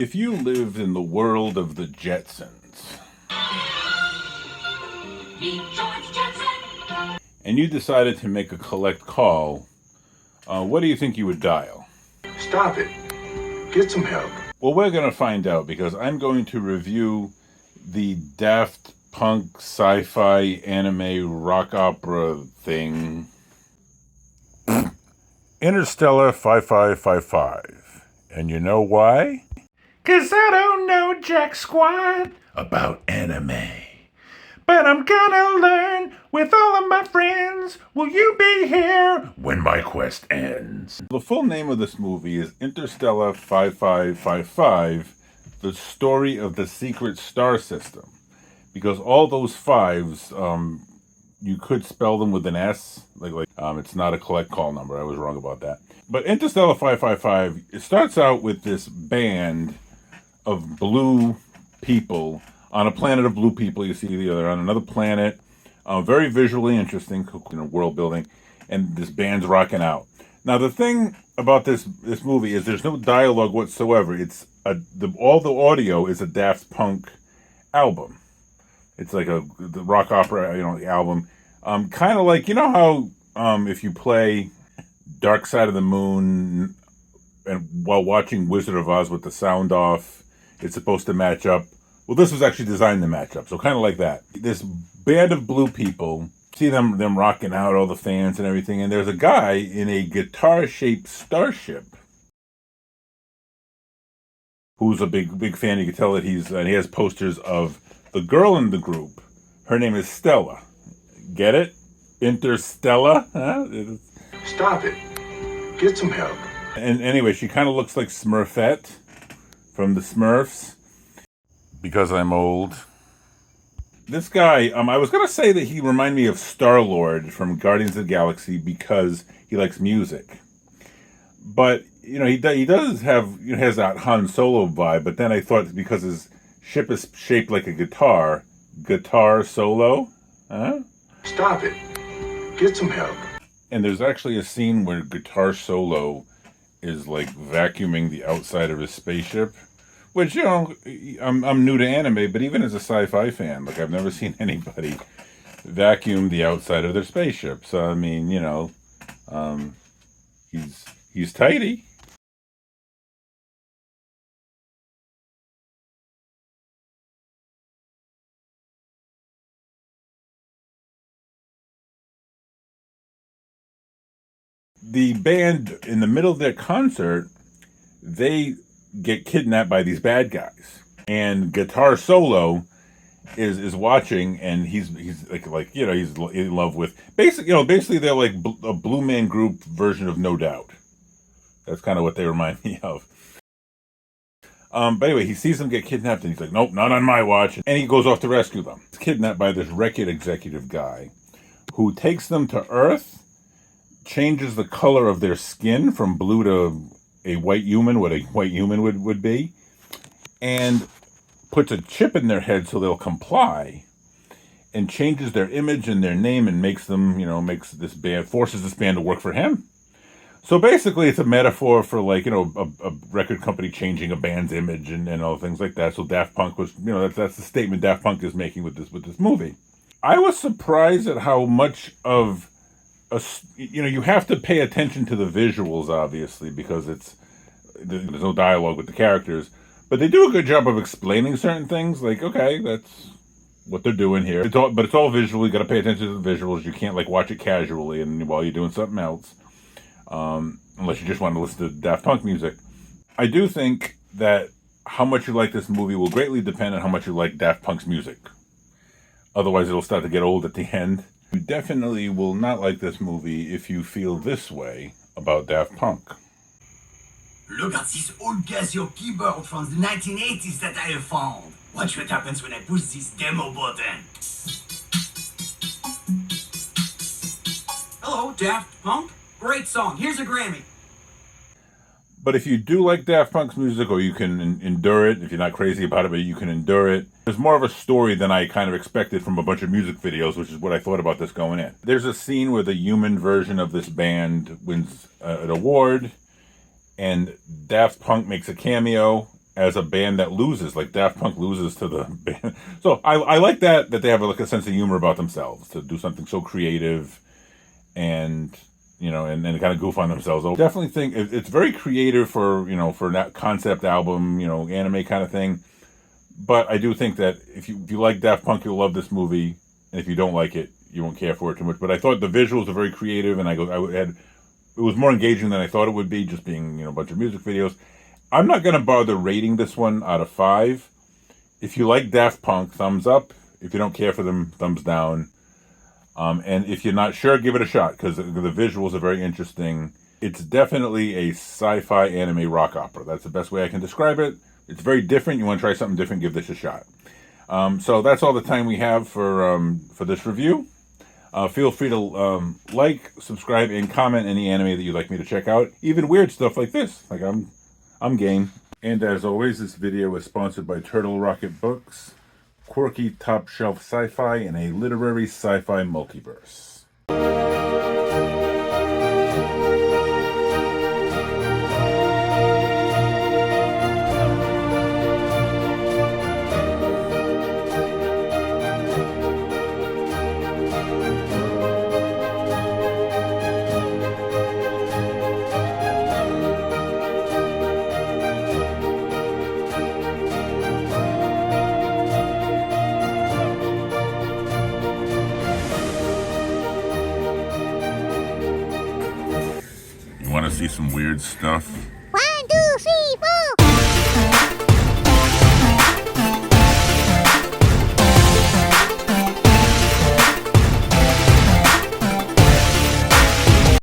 If you lived in the world of the Jetsons, and you decided to make a collect call, what do you think you would dial? Stop it. Get some help. Well, we're going to find out because I'm going to review the Daft Punk sci-fi anime rock opera thing, Interstellar 5555. And you know why? 'Cause I don't know jack squat about anime. But I'm gonna learn with all of my friends. Will you be here when my quest ends? The full name of this movie is Interstellar 5555, The Story of the Secret Star System. Because all those fives, you could spell them with an S. It's not a collect call number. I was wrong about that. But Interstellar 555, it starts out with this band of blue people on a planet of blue people. You see they're on another planet. Very visually interesting, world building, and this band's rocking out. Now the thing about this movie is there's no dialogue whatsoever. All the audio is a Daft Punk album. It's like the rock opera, album. Kind of like, how if you play Dark Side of the Moon and while watching Wizard of Oz with the sound off, it's supposed to match up. Well, this was actually designed to match up, so kind of like that. This band of blue people, see them rocking out, all the fans and everything, and there's a guy in a guitar-shaped starship who's a big fan. You can tell that he has posters of the girl in the group. Her name is Stella. Get it? Interstella? Huh? Stop it. Get some help. And anyway, she kind of looks like Smurfette from the Smurfs. Because I'm old. This guy, I was going to say that he reminded me of Star-Lord from Guardians of the Galaxy because he likes music. But, he does has that Han Solo vibe, but then I thought because his ship is shaped like a guitar solo? Huh? Stop it. Get some help. And there's actually a scene where Guitar Solo is like vacuuming the outside of his spaceship. Which, I'm new to anime, but even as a sci-fi fan, I've never seen anybody vacuum the outside of their spaceship. So, I mean, he's tidy. The band, in the middle of their concert, they get kidnapped by these bad guys, and Guitar Solo is watching, and he's in love with basically they're like a Blue Man Group version of No Doubt. That's kind of what they remind me of. But anyway, he sees them get kidnapped, and he's like, "Nope, not on my watch," and he goes off to rescue them. He's kidnapped by this record executive guy, who takes them to Earth, changes the color of their skin from blue to a white human, what a white human would be, and puts a chip in their head so they'll comply, and changes their image and their name and forces this band to work for him. So basically it's a metaphor for a record company changing a band's image and all things like that. So Daft Punk was, that's the statement Daft Punk is making with this movie. I was surprised at how much of you have to pay attention to the visuals, obviously, because there's no dialogue with the characters, but they do a good job of explaining certain things. Like, okay, that's what they're doing here. But it's all visual. You got to pay attention to the visuals. You can't watch it casually and while you're doing something else, unless you just want to listen to Daft Punk music. I do think that how much you like this movie will greatly depend on how much you like Daft Punk's music. Otherwise, it'll start to get old at the end. You definitely will not like this movie if you feel this way about Daft Punk. Look at this old Casio keyboard from the 1980s that I have found. Watch what happens when I push this demo button. Hello, Daft Punk. Great song. Here's a Grammy. But if you do like Daft Punk's music, or you can endure it, if you're not crazy about it, but you can endure it, there's more of a story than I kind of expected from a bunch of music videos, which is what I thought about this going in. There's a scene where the human version of this band wins an award, and Daft Punk makes a cameo, as a band that loses, like Daft Punk loses to the band. So I like that they have like a sense of humor about themselves to do something so creative and and kind of goof on themselves. I definitely think it's very creative for for that concept album, anime kind of thing. But I do think that if you like Daft Punk, you'll love this movie, and if you don't like it, you won't care for it too much. But I thought the visuals are very creative, and it was more engaging than I thought it would be, just being a bunch of music videos. I'm not going to bother rating this one out of 5. If you like Daft Punk, thumbs up. If you don't care for them, thumbs down. And if you're not sure, give it a shot, because the visuals are very interesting. It's definitely a sci-fi anime rock opera. That's the best way I can describe it. It's very different. You want to try something different, give this a shot. So that's all the time we have for this review. Feel free to like, subscribe, and comment any anime that you'd like me to check out. Even weird stuff like this. Like I'm game. And as always, this video is sponsored by Turtle Rocket Books, quirky top shelf sci-fi in a literary sci-fi multiverse. Want to see some weird stuff? 1, 2, 3, 4.